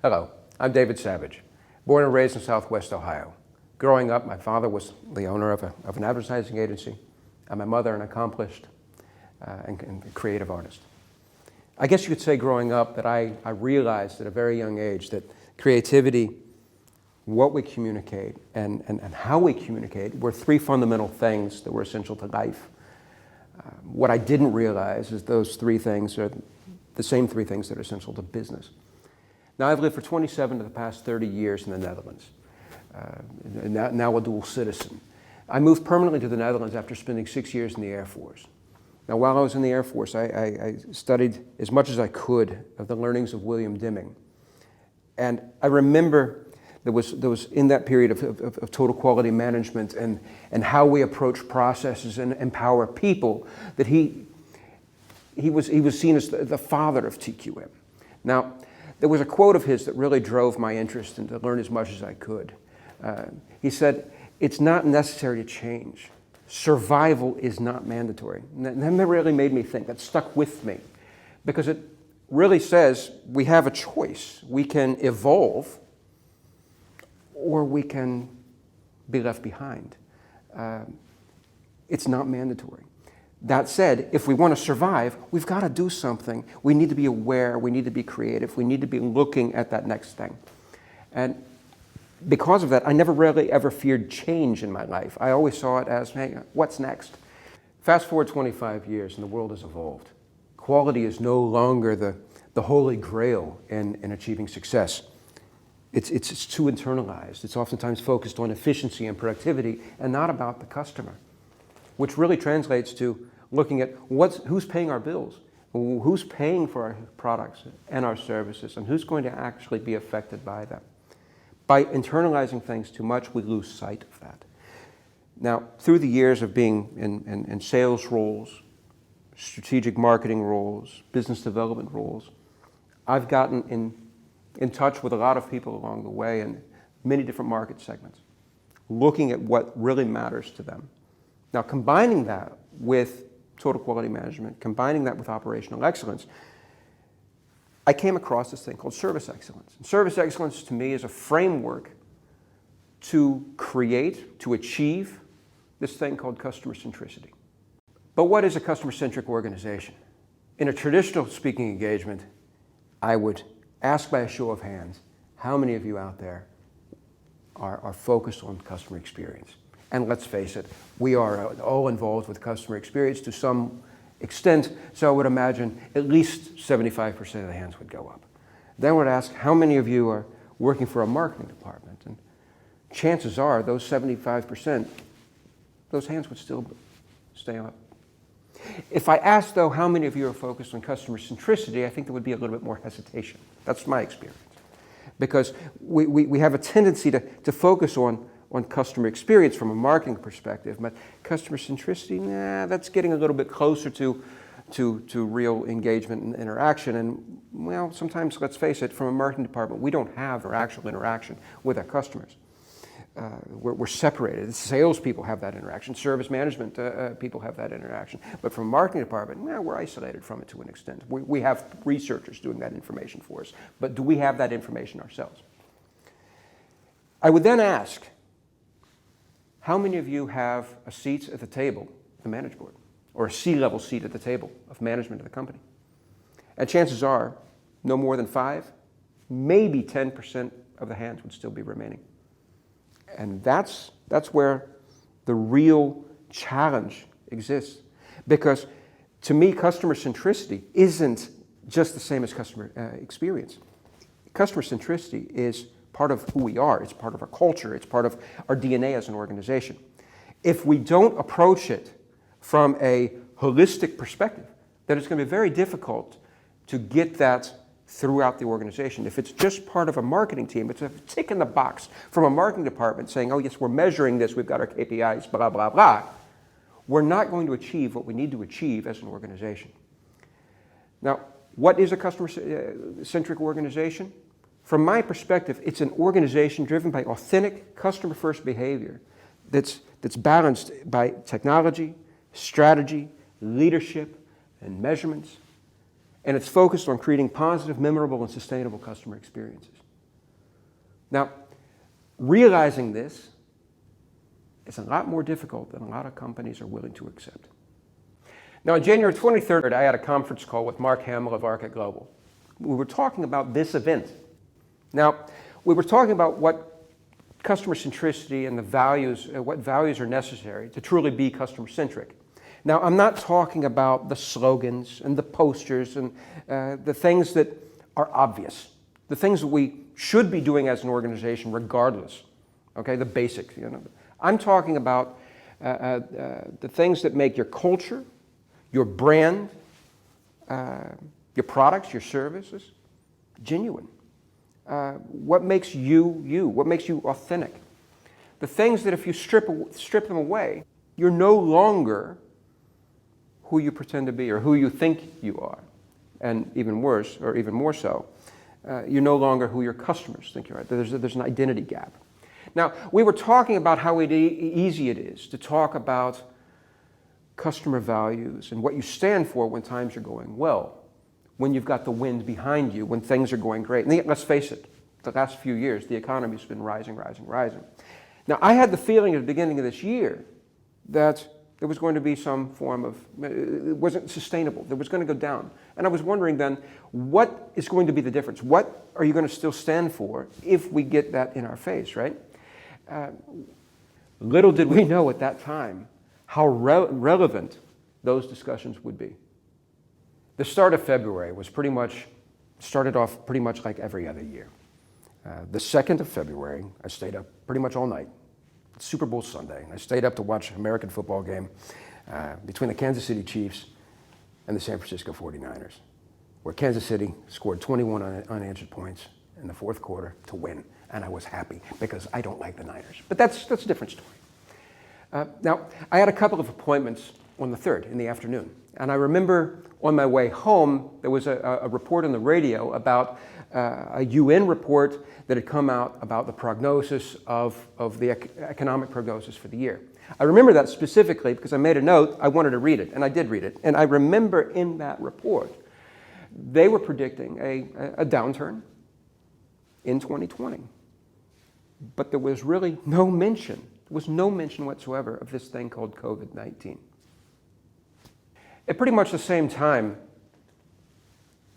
Hello, I'm David Savage, born and raised in Southwest Ohio. Growing up, my father was the owner of an advertising agency, and my mother an accomplished and creative artist. I guess you could say growing up that I realized at a very young age that creativity, what we communicate, and how we communicate were three fundamental things that were essential to life. What I didn't realize is those three things are the same three things that are essential to business. Now, I've lived for 27 of the past 30 years in the Netherlands. Now a dual citizen. I moved permanently to the Netherlands after spending 6 years in the Air Force. Now, while I was in the Air Force, I studied as much as I could of the learnings of William Deming. And I remember there was in that period of total quality management and how we approach processes and empower people that he was seen as the father of TQM. Now, there was a quote of his that really drove my interest and to learn as much as I could. He said, "It's not necessary to change. Survival is not mandatory." And that really made me think. That stuck with me because it really says we have a choice. We can evolve or we can be left behind. It's not mandatory. That said, if we want to survive, we've got to do something. We need to be aware. We need to be creative. We need to be looking at that next thing. And because of that, I never really ever feared change in my life. I always saw it as, hey, what's next? Fast forward 25 years and the world has evolved. Quality is no longer the holy grail in achieving success. It's too internalized. It's oftentimes focused on efficiency and productivity and not about the customer, which really translates to looking at who's paying our bills, who's paying for our products and our services, and who's going to actually be affected by them. By internalizing things too much, we lose sight of that. Now, through the years of being in sales roles, strategic marketing roles, business development roles, I've gotten in touch with a lot of people along the way in many different market segments, looking at what really matters to them. Now, combining that with total quality management, combining that with operational excellence, I came across this thing called service excellence. And service excellence to me is a framework to create, to achieve this thing called customer centricity. But what is a customer-centric organization? In a traditional speaking engagement, I would ask by a show of hands, how many of you out there are focused on customer experience? And let's face it, we are all involved with customer experience to some extent, so I would imagine at least 75% of the hands would go up. Then I would ask, how many of you are working for a marketing department? And chances are those 75%, those hands would still stay up. If I asked, though, how many of you are focused on customer centricity, I think there would be a little bit more hesitation. That's my experience. Because we have a tendency to focus on customer experience from a marketing perspective, but customer centricity, that's getting a little bit closer to real engagement and interaction. And, well, sometimes, let's face it, from a marketing department, we don't have our actual interaction with our customers. We're separated. The salespeople have that interaction. Service management people have that interaction. But from a marketing department, we're isolated from it to an extent. We have researchers doing that information for us. But do we have that information ourselves? I would then ask, how many of you have a seat at the table, the management board, or a C-level seat at the table of management of the company? And chances are, no more than 5, maybe 10% of the hands would still be remaining. And that's where the real challenge exists. Because to me, customer centricity isn't just the same as customer experience. Customer centricity is part of who we are. It's part of our culture. It's part of our DNA as an organization. If we don't approach it from a holistic perspective, then it's going to be very difficult to get that throughout the organization. If it's just part of a marketing team, it's a tick in the box from a marketing department saying, oh yes, we're measuring this, we've got our KPIs, blah, blah, blah, we're not going to achieve what we need to achieve as an organization. Now, what is a customer-centric organization? From my perspective, it's an organization driven by authentic customer-first behavior that's balanced by technology, strategy, leadership, and measurements. And it's focused on creating positive, memorable, and sustainable customer experiences. Now, realizing this is a lot more difficult than a lot of companies are willing to accept. Now, on January 23rd, I had a conference call with Mark Hamill of Arctic Global. We were talking about this event. Now, we were talking about what customer centricity and the values, what values are necessary to truly be customer-centric. Now, I'm not talking about the slogans and the posters and the things that are obvious, the things that we should be doing as an organization regardless, okay, the basics. I'm talking about the things that make your culture, your brand, your products, your services genuine. What makes you you? What makes you authentic? The things that if you strip them away, you're no longer who you pretend to be or who you think you are. And even worse, or even more so, you're no longer who your customers think you are. There's an identity gap. Now, we were talking about how easy it is to talk about customer values and what you stand for when times are going well, when you've got the wind behind you, when things are going great. And let's face it, the last few years, the economy's been rising, rising, rising. Now, I had the feeling at the beginning of this year that there was going to be some form of, it wasn't sustainable, it was going to go down. And I was wondering then, what is going to be the difference? What are you going to still stand for if we get that in our face, right? Little did we know at that time how relevant those discussions would be. The start of February started off pretty much like every other year. The 2nd of February, I stayed up pretty much all night. Super Bowl Sunday. I stayed up to watch an American football game between the Kansas City Chiefs and the San Francisco 49ers, where Kansas City scored 21 unanswered points in the fourth quarter to win. And I was happy because I don't like the Niners. But that's a different story. Now, I had a couple of appointments on the 3rd in the afternoon. And I remember on my way home, there was a report on the radio about a UN report that had come out about the prognosis of the economic prognosis for the year. I remember that specifically because I made a note, I wanted to read it, and I did read it. And I remember in that report, they were predicting a downturn in 2020. But there was really no mention whatsoever of this thing called COVID-19. At pretty much the same time,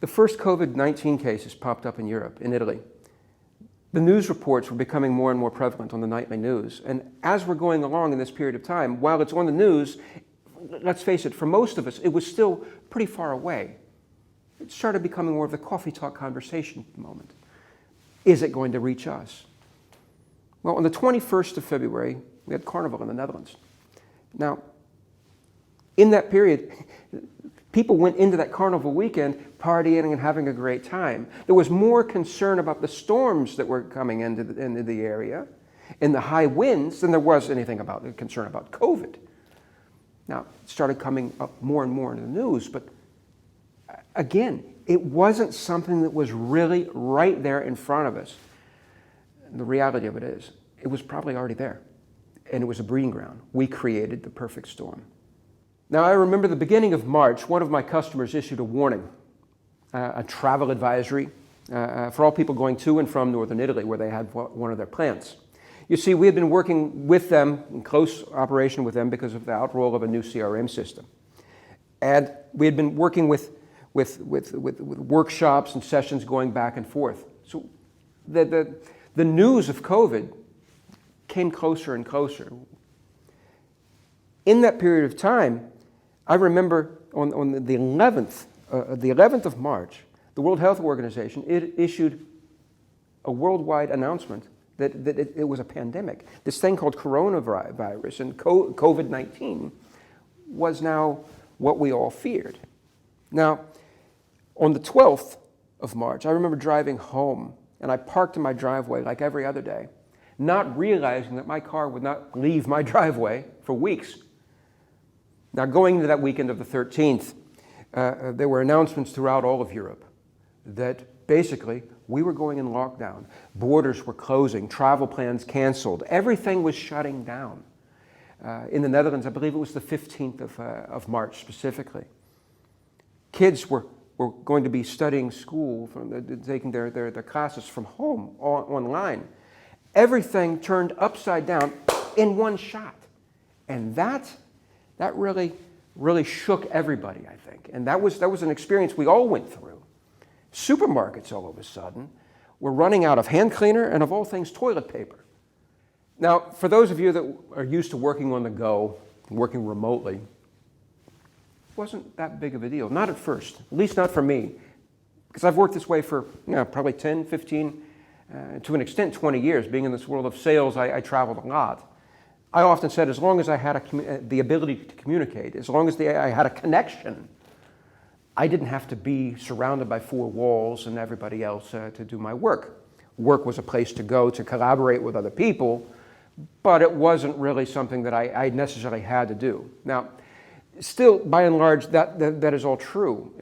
the first COVID-19 cases popped up in Europe, in Italy. The news reports were becoming more and more prevalent on the nightly news. And as we're going along in this period of time, while it's on the news, let's face it, for most of us, it was still pretty far away. It started becoming more of the coffee talk conversation moment. Is it going to reach us? Well, on the 21st of February, we had Carnival in the Netherlands. Now, in that period, people went into that Carnival weekend partying and having a great time. There was more concern about the storms that were coming into the area and the high winds than there was anything about the concern about COVID. Now, it started coming up more and more in the news, but again, it wasn't something that was really right there in front of us. The reality of it is, it was probably already there, and it was a breeding ground. We created the perfect storm. Now, I remember the beginning of March, one of my customers issued a warning, a travel advisory for all people going to and from northern Italy, where they had one of their plants. You see, we had been working with them, in close operation with them, because of the outroll of a new CRM system. And we had been working with workshops and sessions going back and forth. So the news of COVID came closer and closer. In that period of time, I remember on the 11th of March, the World Health Organization issued a worldwide announcement that it was a pandemic. This thing called coronavirus and COVID-19 was now what we all feared. Now, on the 12th of March, I remember driving home, and I parked in my driveway like every other day, not realizing that my car would not leave my driveway for weeks. Now, going into that weekend of the 13th, there were announcements throughout all of Europe that basically we were going in lockdown. Borders were closing, travel plans canceled, everything was shutting down. In the Netherlands, I believe it was the 15th of March specifically. Kids were going to be studying school, taking their classes from home, online. Everything turned upside down in one shot. And that really shook everybody, I think. And that was an experience we all went through. Supermarkets all of a sudden were running out of hand cleaner and, of all things, toilet paper. Now, for those of you that are used to working on the go, working remotely, it wasn't that big of a deal. Not at first, at least not for me. Because I've worked this way for probably 10, 15, to an extent 20 years. Being in this world of sales, I traveled a lot. I often said as long as I had the ability to communicate, as long as I had a connection, I didn't have to be surrounded by four walls and everybody else to do my work. Work was a place to go to collaborate with other people, but it wasn't really something that I necessarily had to do. Now, still, by and large, that is all true,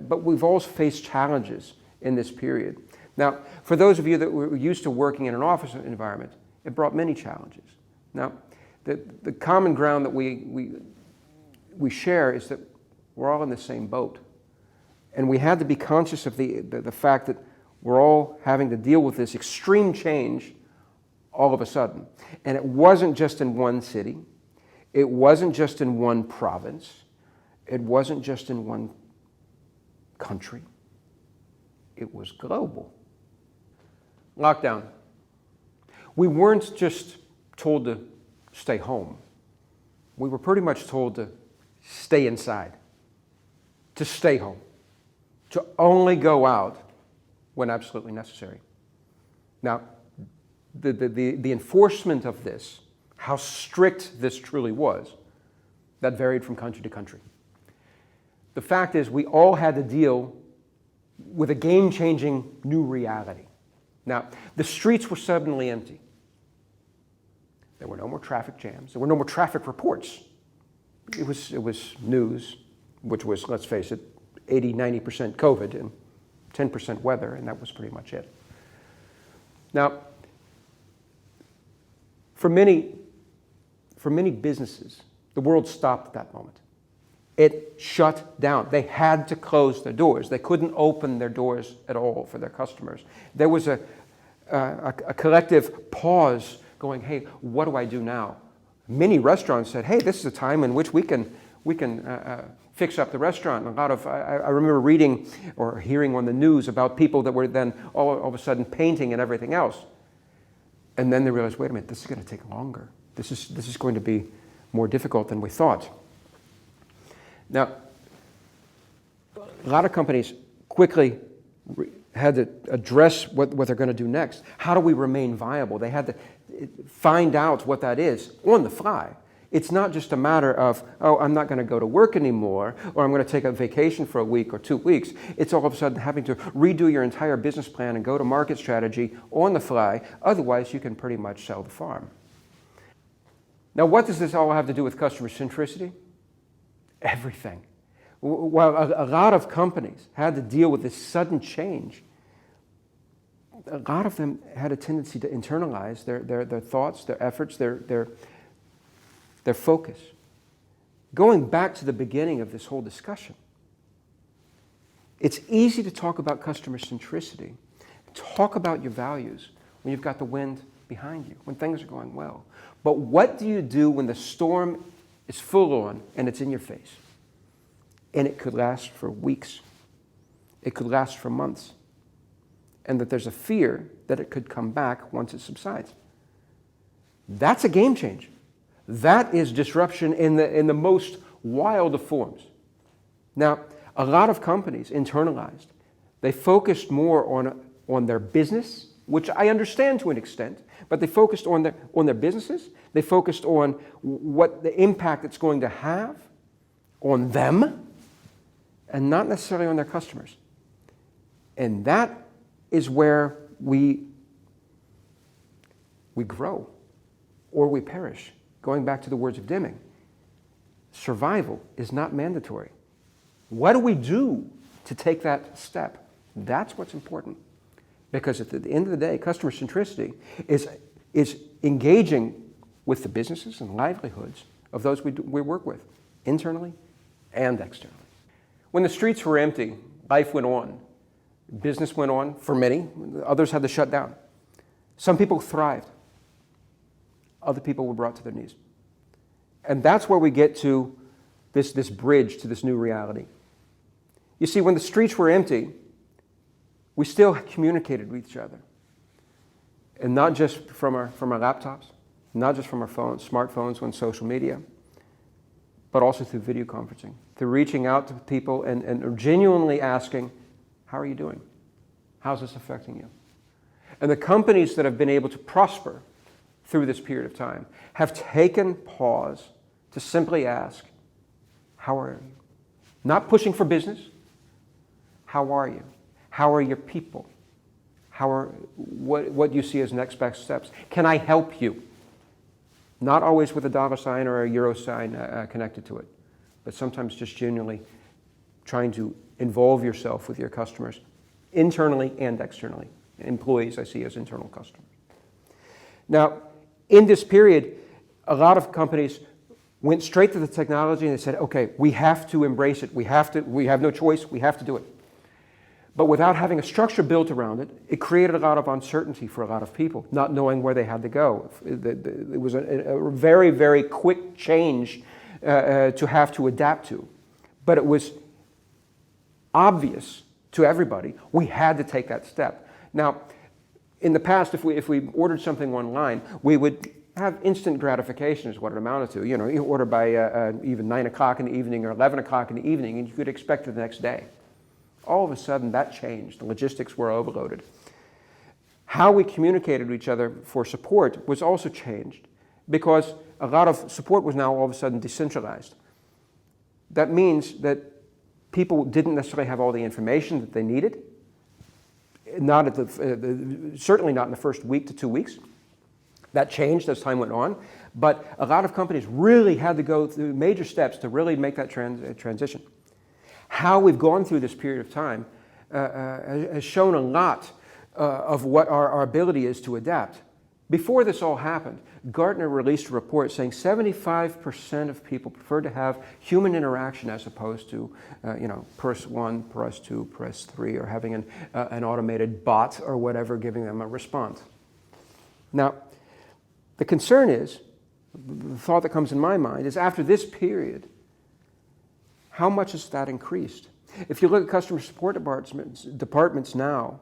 but we've all faced challenges in this period. Now, for those of you that were used to working in an office environment, it brought many challenges. Now, the common ground that we share is that we're all in the same boat. And we had to be conscious of the fact that we're all having to deal with this extreme change all of a sudden. And it wasn't just in one city. It wasn't just in one province. It wasn't just in one country. It was global. Lockdown. We weren't just told to stay home. We were pretty much told to stay inside, to stay home, to only go out when absolutely necessary. Now, the enforcement of this, how strict this truly was, that varied from country to country. The fact is, we all had to deal with a game-changing new reality. Now, the streets were suddenly empty. There were no more traffic jams. There were no more traffic reports. It was news, which was, let's face it, 80, 90% COVID and 10% weather, and that was pretty much it. Now, for many businesses, the world stopped at that moment. It shut down. They had to close their doors. They couldn't open their doors at all for their customers. There was a collective pause going, hey, what do I do now? Many restaurants said, hey, this is a time in which we can fix up the restaurant. I remember reading or hearing on the news about people that were then all of a sudden painting and everything else. And then they realized, wait a minute, this is going to take longer. This is going to be more difficult than we thought. Now, a lot of companies quickly had to address what they're going to do next. How do we remain viable? They had to find out what that is on the fly. It's not just a matter of, oh, I'm not going to go to work anymore, or I'm going to take a vacation for a week or 2 weeks. It's all of a sudden having to redo your entire business plan and go-to-market strategy on the fly. Otherwise, you can pretty much sell the farm. Now, what does this all have to do with customer centricity? Everything. While a lot of companies had to deal with this sudden change, a lot of them had a tendency to internalize their thoughts, their efforts, their focus. Going back to the beginning of this whole discussion, it's easy to talk about customer centricity, talk about your values when you've got the wind behind you, when things are going well. But what do you do when the storm is full on and it's in your face? And it could last for weeks. It could last for months. And that there's a fear that it could come back once it subsides. That's a game changer. That is disruption in the most wild of forms. Now, a lot of companies internalized. They focused more on their business, which I understand to an extent, but they focused on their businesses. They focused on what the impact it's going to have on them, and not necessarily on their customers. And that is where we grow or we perish. Going back to the words of Deming, survival is not mandatory. What do we do to take that step? That's what's important. Because at the end of the day, customer centricity is engaging with the businesses and livelihoods of those we work with, internally and externally. When the streets were empty, life went on. Business went on for many. Others had to shut down. Some people thrived. other people were brought to their knees. And that's where we get to this bridge to this new reality. You see, when the streets were empty, we still communicated with each other. And not just from our laptops, not just from our phones, smartphones on social media, but also through video conferencing, through reaching out to people and genuinely asking, how are you doing? How's this affecting you? And the companies that have been able to prosper through this period of time have taken pause to simply ask, how are you? Not pushing for business. How are you? How are your people? What do you see as next best steps? Can I help you? Not always with a dollar sign or a euro sign connected to it, but sometimes just genuinely trying to involve yourself with your customers, internally and externally. Employees I see as internal customers. Now, in this period, a lot of companies went straight to the technology and they said, okay, we have to embrace it. We have no choice. We have to do it. But without having a structure built around it, it created a lot of uncertainty for a lot of people, not knowing where they had to go. It was a very, very quick change to have to adapt to. But it was obvious to everybody we had to take that step. Now, in the past, if we ordered something online, we would have instant gratification is what it amounted to. You know, you order by even 9 o'clock in the evening or 11 o'clock in the evening, and you could expect it the next day. All of a sudden, that changed. The logistics were overloaded. How we communicated with each other for support was also changed because a lot of support was now all of a sudden decentralized. That means that people didn't necessarily have all the information that they needed, certainly not in the first week to 2 weeks. That changed as time went on, but a lot of companies really had to go through major steps to really make that transition. How we've gone through this period of time has shown a lot of what our ability is to adapt. Before this all happened, Gartner released a report saying 75% of people prefer to have human interaction as opposed to, press 1, press 2, press 3, or having an automated bot or whatever giving them a response. Now, the concern is, the thought that comes in my mind is after this period, how much has that increased? If you look at customer support departments now,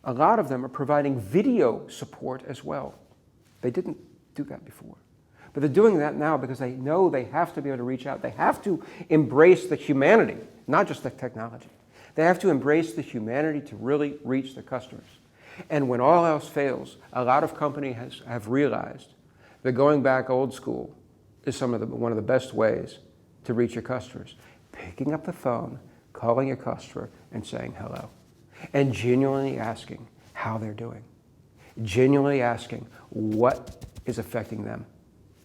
a lot of them are providing video support as well. They didn't do that before. But they're doing that now because they know they have to be able to reach out. They have to embrace the humanity, not just the technology. They have to embrace the humanity to really reach the customers. And when all else fails, a lot of companies have realized that going back old school is one of the best ways to reach your customers. Picking up the phone, calling your customer, and saying hello. And genuinely asking how they're doing. Genuinely asking what is affecting them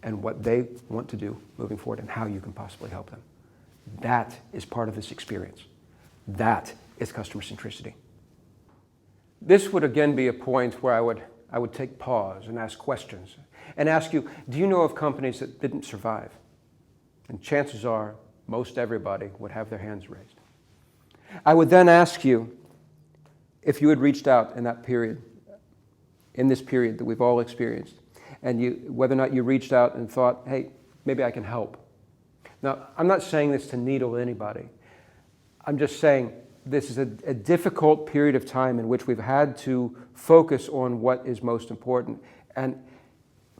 and what they want to do moving forward and how you can possibly help them. That is part of this experience. That is customer centricity. This would again be a point where I would take pause and ask questions and ask you, do you know of companies that didn't survive? And chances are most everybody would have their hands raised. I would then ask you if you had reached out in that period, in this period that we've all experienced, and whether or not you reached out and thought, hey, maybe I can help. Now, I'm not saying this to needle anybody. I'm just saying this is a difficult period of time in which we've had to focus on what is most important. And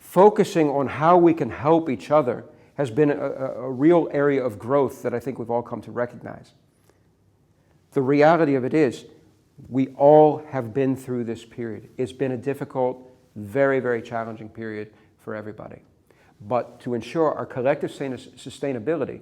focusing on how we can help each other has been a real area of growth that I think we've all come to recognize. The reality of it is, we all have been through this period. It's been a difficult, very, very challenging period for everybody. But to ensure our collective sustainability,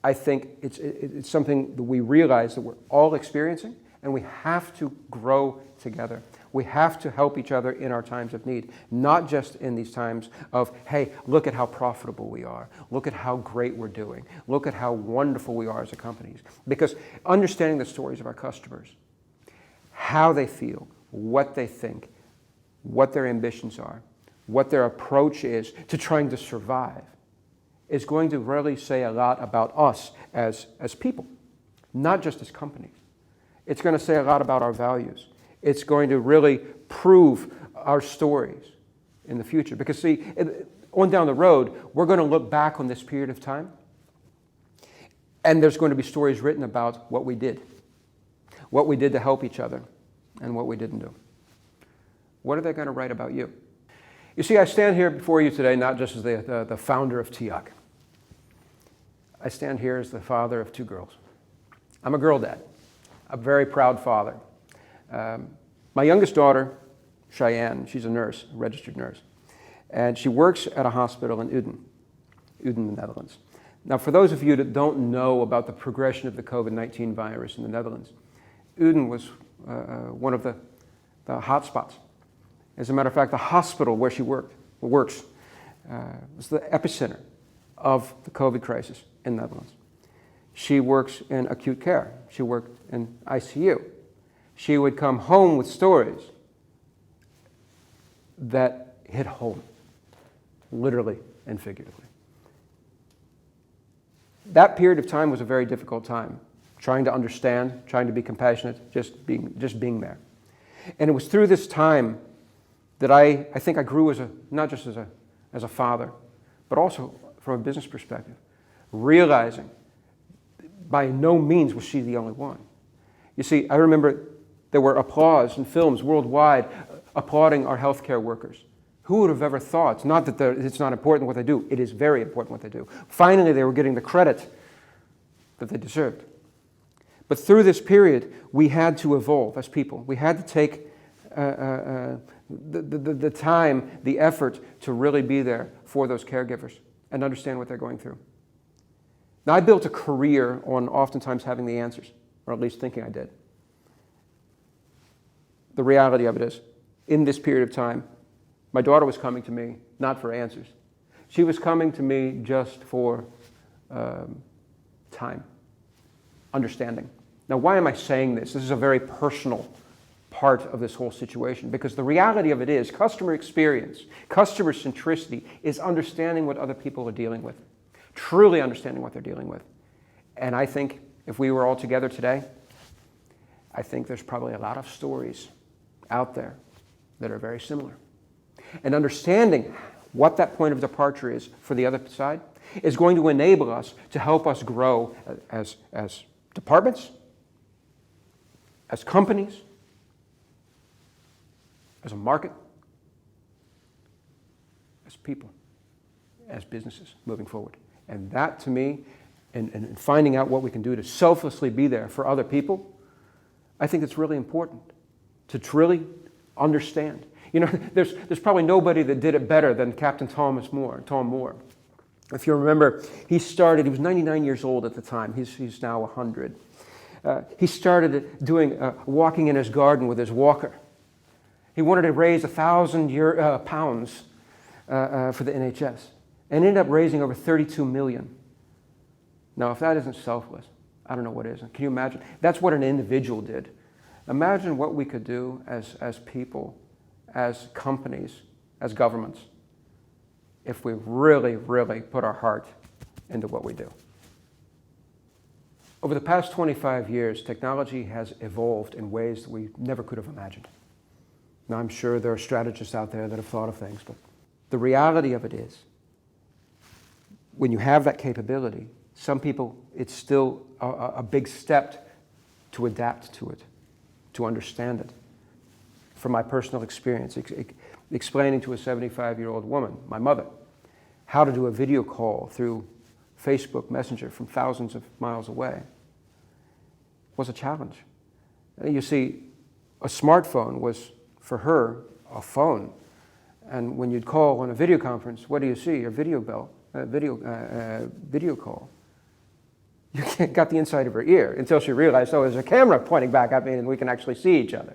I think it's something that we realize that we're all experiencing, and we have to grow together. We have to help each other in our times of need, not just in these times of, hey, look at how profitable we are. Look at how great we're doing. Look at how wonderful we are as a company. Because understanding the stories of our customers, how they feel, what they think, what their ambitions are, what their approach is to trying to survive, is going to really say a lot about us as people, not just as companies. It's going to say a lot about our values. It's going to really prove our stories in the future. Because see, on down the road, we're going to look back on this period of time, and there's going to be stories written about what we did to help each other, and what we didn't do. What are they going to write about you? You see, I stand here before you today not just as the founder of TIAC. I stand here as the father of 2 girls. I'm a girl dad, a very proud father. My youngest daughter, Cheyenne, she's a nurse, a registered nurse, and she works at a hospital in Uden, the Netherlands. Now, for those of you that don't know about the progression of the COVID-19 virus in the Netherlands, Uden was one of the hotspots. As a matter of fact, the hospital where she works was the epicenter of the COVID crisis in the Netherlands. She works in acute care. She worked in ICU. She would come home with stories that hit home, literally and figuratively. That period of time was a very difficult time, trying to understand, trying to be compassionate, just being there. And it was through this time that I think I grew not just as a father, but also from a business perspective, realizing by no means was she the only one. You see, I remember there were applause in films worldwide applauding our healthcare workers. Who would have ever thought? It's not that it's not important what they do. It is very important what they do. Finally, they were getting the credit that they deserved. But through this period, we had to evolve as people. We had to take the time, the effort to really be there for those caregivers and understand what they're going through. Now, I built a career on oftentimes having the answers, or at least thinking I did. The reality of it is, in this period of time, my daughter was coming to me not for answers. She was coming to me just for time, understanding. Now, why am I saying this? This is a very personal part of this whole situation, because the reality of it is customer experience, customer centricity is understanding what other people are dealing with, truly understanding what they're dealing with. And I think if we were all together today, I think there's probably a lot of stories out there that are very similar. And understanding what that point of departure is for the other side is going to enable us to help us grow as departments, as companies, as a market, as people, as businesses moving forward. And that, to me, and finding out what we can do to selflessly be there for other people, I think it's really important to truly understand. You know, there's probably nobody that did it better than Captain Tom Moore. If you remember, he was 99 years old at the time. He's now 100. He started walking in his garden with his walker. He wanted to raise 1,000 pounds for the NHS, and ended up raising over 32 million. Now, if that isn't selfless, I don't know what is. Can you imagine? That's what an individual did. Imagine what we could do as people, as companies, as governments, if we really, really put our heart into what we do. Over the past 25 years, technology has evolved in ways that we never could have imagined. Now, I'm sure there are strategists out there that have thought of things, but the reality of it is, when you have that capability, some people, it's still a big step to adapt to it, to understand it. From my personal experience, explaining to a 75-year-old woman, my mother, how to do a video call through Facebook Messenger from thousands of miles away was a challenge. You see, a smartphone was, for her, a phone. And when you'd call on a video conference, what do you see? A video call. You got the inside of her ear until she realized, oh, there's a camera pointing back at me and we can actually see each other.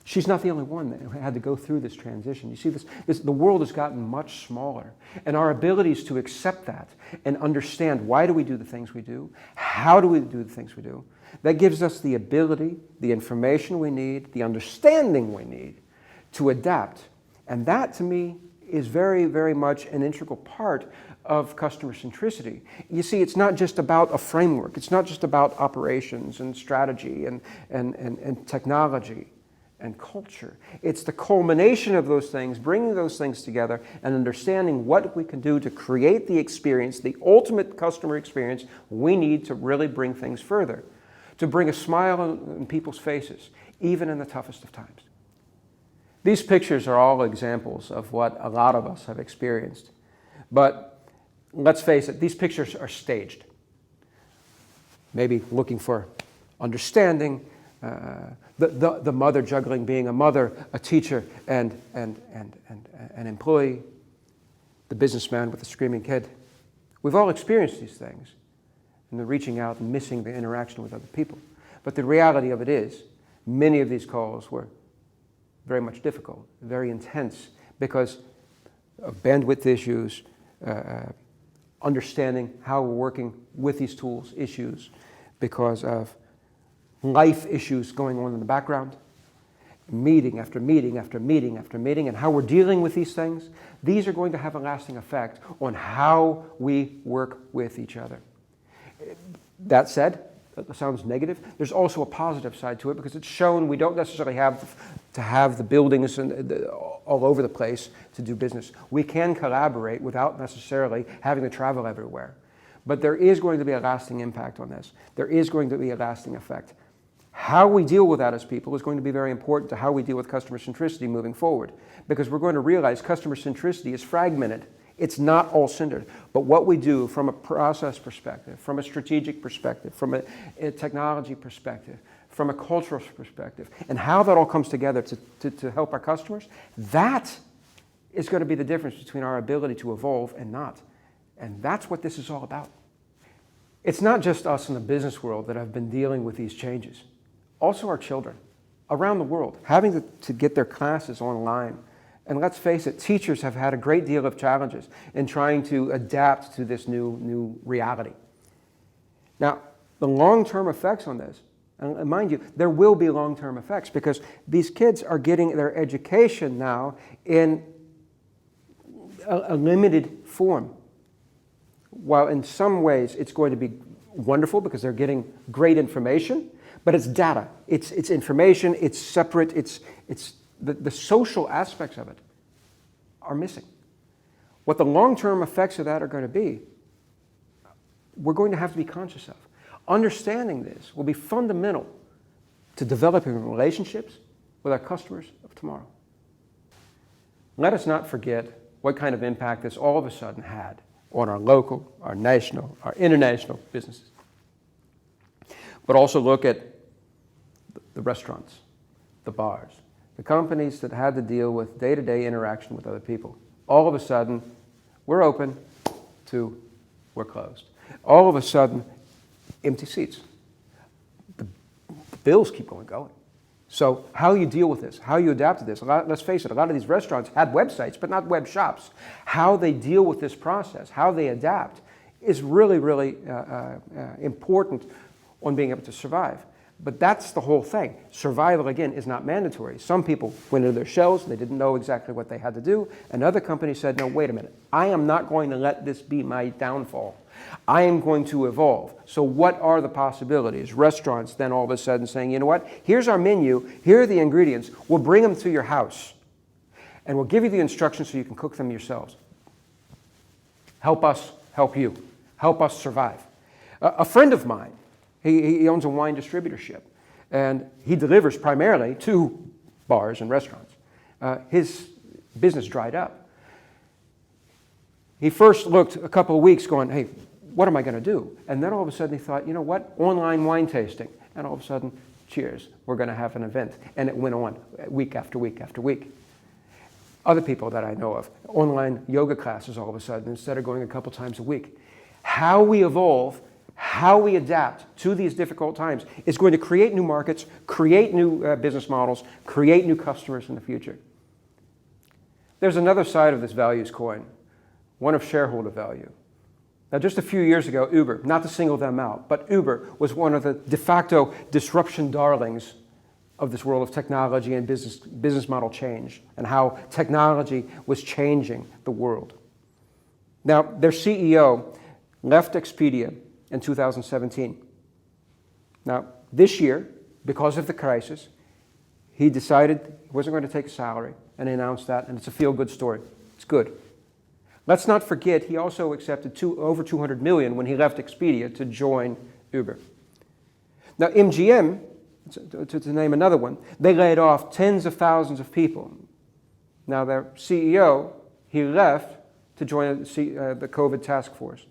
She's not the only one that had to go through this transition. You see, the world has gotten much smaller, and our abilities to accept that and understand why do we do the things we do, how do we do the things we do, that gives us the ability, the information we need, the understanding we need to adapt. And that, to me, is very, very much an integral part of customer centricity. You see, it's not just about a framework. It's not just about operations and strategy and technology and culture. It's the culmination of those things, bringing those things together and understanding what we can do to create the experience, the ultimate customer experience we need to really bring things further, to bring a smile on people's faces, even in the toughest of times. These pictures are all examples of what a lot of us have experienced. But let's face it, these pictures are staged. Maybe looking for understanding, the mother juggling being a mother, a teacher, and an employee, the businessman with the screaming kid. We've all experienced these things, and the reaching out and missing the interaction with other people. But the reality of it is, many of these calls were very much difficult, very intense, because of bandwidth issues, understanding how we're working with these tools, issues, because of life issues going on in the background, meeting after meeting after meeting after meeting, and how we're dealing with these things. These are going to have a lasting effect on how we work with each other. That said, that sounds negative. There's also a positive side to it, because it's shown we don't necessarily have to have the buildings all over the place to do business. We can collaborate without necessarily having to travel everywhere. But there is going to be a lasting impact on this. There is going to be a lasting effect. How we deal with that as people is going to be very important to how we deal with customer centricity moving forward, because we're going to realize customer centricity is fragmented. It's not all centered. But what we do from a process perspective, from a strategic perspective, from a technology perspective, from a cultural perspective, and how that all comes together to help our customers, that is going to be the difference between our ability to evolve and not. And that's what this is all about. It's not just us in the business world that have been dealing with these changes. Also our children around the world, having to get their classes online. And let's face it, teachers have had a great deal of challenges in trying to adapt to this new reality. Now, the long-term effects on this, and mind you, there will be long-term effects, because these kids are getting their education now in a limited form. While in some ways it's going to be wonderful because they're getting great information, but it's data, it's information, it's separate, it's the social aspects of it are missing. What the long-term effects of that are going to be, we're going to have to be conscious of. Understanding this will be fundamental to developing relationships with our customers of tomorrow. Let us not forget what kind of impact this all of a sudden had on our local, our national, our international businesses. But also look at the restaurants, the bars, the companies that had to deal with day-to-day interaction with other people. All of a sudden, we're open to we're closed. All of a sudden, empty seats. The bills keep going. So how you deal with this, how you adapt to this. Let's face it, a lot of these restaurants had websites, but not web shops. How they deal with this process, how they adapt, is really, really important on being able to survive. But that's the whole thing. Survival, again, is not mandatory. Some people went into their shells, they didn't know exactly what they had to do, and other companies said, no, wait a minute, I am not going to let this be my downfall. I am going to evolve. So what are the possibilities? Restaurants then all of a sudden saying, you know what, here's our menu, here are the ingredients, we'll bring them to your house, and we'll give you the instructions so you can cook them yourselves. Help us help you. Help us survive. A friend of mine, he owns a wine distributorship, and he delivers primarily to bars and restaurants. His business dried up. He first looked a couple of weeks going, hey, what am I going to do? And then all of a sudden he thought, you know what, online wine tasting. And all of a sudden, cheers, we're going to have an event. And it went on week after week after week. Other people that I know of, online yoga classes all of a sudden, instead of going a couple times a week. How we evolve, how we adapt to these difficult times is going to create new markets, create new business models, create new customers in the future. There's another side of this values coin, one of shareholder value. Now, just a few years ago, Uber, not to single them out, but Uber was one of the de facto disruption darlings of this world of technology and business model change, and how technology was changing the world. Now, their CEO left Expedia in 2017. Now, this year, because of the crisis, He decided he wasn't going to take a salary, and he announced that, and it's a feel-good story. It's good. Let's not forget, he also accepted over $200 million when he left Expedia to join Uber. Now, MGM, to name another one, they laid off tens of thousands of people. Now, their CEO, he left to join the COVID task force.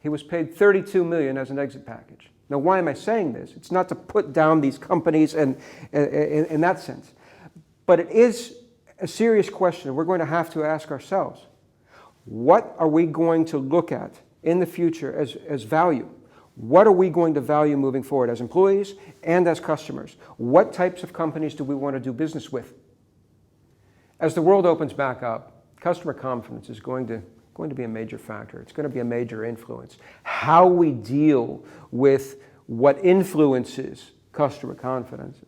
He was paid $32 million as an exit package. Now, why am I saying this? It's not to put down these companies in that sense. But it is a serious question we're going to have to ask ourselves. What are we going to look at in the future as value? What are we going to value moving forward as employees and as customers? What types of companies do we want to do business with? As the world opens back up, customer confidence is going to be a major factor. It's going to be a major influence. How we deal with what influences customer confidence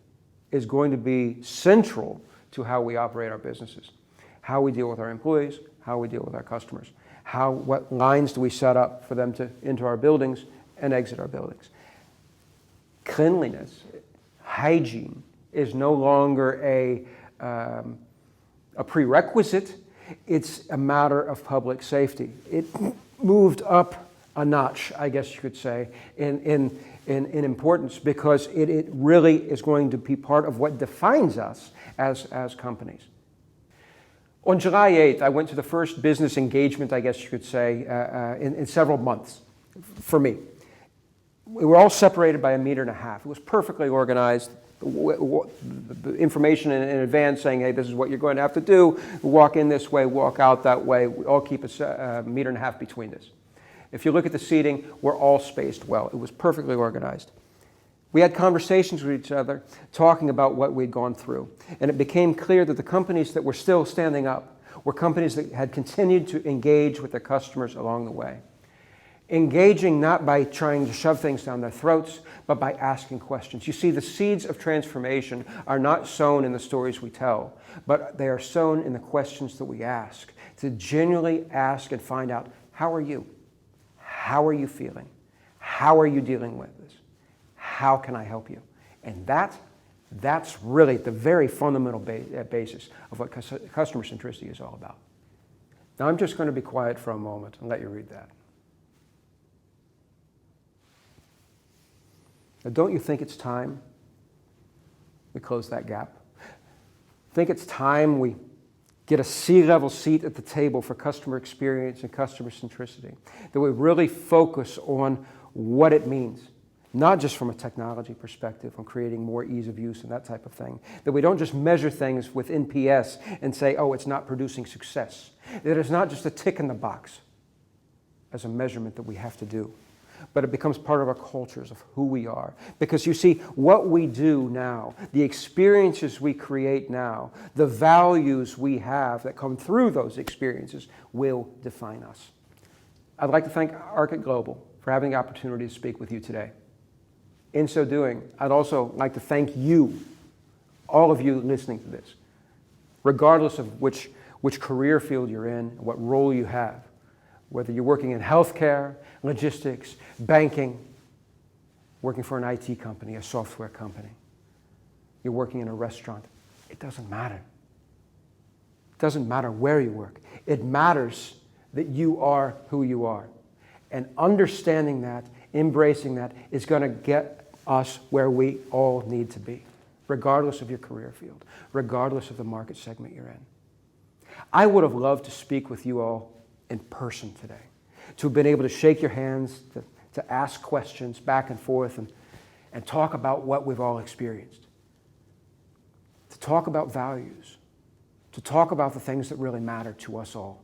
is going to be central to how we operate our businesses, how we deal with our employees, how we deal with our customers, what lines do we set up for them to enter our buildings and exit our buildings. Cleanliness, hygiene is no longer a prerequisite. It's a matter of public safety. It moved up a notch, I guess you could say, in importance because it really is going to be part of what defines us as companies. On July 8th, I went to the first business engagement, I guess you could say, in several months for me. We were all separated by 1.5 meters. It was perfectly organized. The information in advance saying, hey, this is what you're going to have to do. Walk in this way, walk out that way. We all keep a 1.5 meters between us. If you look at the seating, we're all spaced well. It was perfectly organized. We had conversations with each other, talking about what we'd gone through. And it became clear that the companies that were still standing up were companies that had continued to engage with their customers along the way. Engaging not by trying to shove things down their throats, but by asking questions. You see, the seeds of transformation are not sown in the stories we tell, but they are sown in the questions that we ask, to genuinely ask and find out, how are you? How are you feeling? How are you dealing with this? How can I help you? And that's really the very fundamental basis of what customer centricity is all about. Now, I'm just going to be quiet for a moment and let you read that. Now, don't you think it's time we close that gap? Think it's time we get a C-level seat at the table for customer experience and customer centricity, that we really focus on what it means, not just from a technology perspective on creating more ease of use and that type of thing, that we don't just measure things with NPS and say, oh, it's not producing success, that it's not just a tick in the box as a measurement that we have to do, but it becomes part of our cultures of who we are. Because you see, what we do now, the experiences we create now, the values we have that come through those experiences will define us. I'd like to thank Arctic Global for having the opportunity to speak with you today. In so doing, I'd also like to thank you, all of you listening to this, regardless of which career field you're in, what role you have, whether you're working in healthcare, logistics, banking, working for an IT company, a software company, you're working in a restaurant, it doesn't matter. It doesn't matter where you work. It matters that you are who you are. And understanding that, embracing that, is going to get us where we all need to be, regardless of your career field, regardless of the market segment you're in. I would have loved to speak with you all in person today, to have been able to shake your hands, to ask questions back and forth and talk about what we've all experienced, to talk about values, to talk about the things that really matter to us all,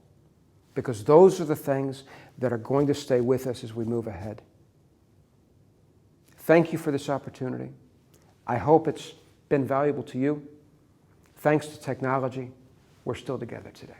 because those are the things that are going to stay with us as we move ahead. Thank you for this opportunity. I hope it's been valuable to you. Thanks to technology, we're still together today.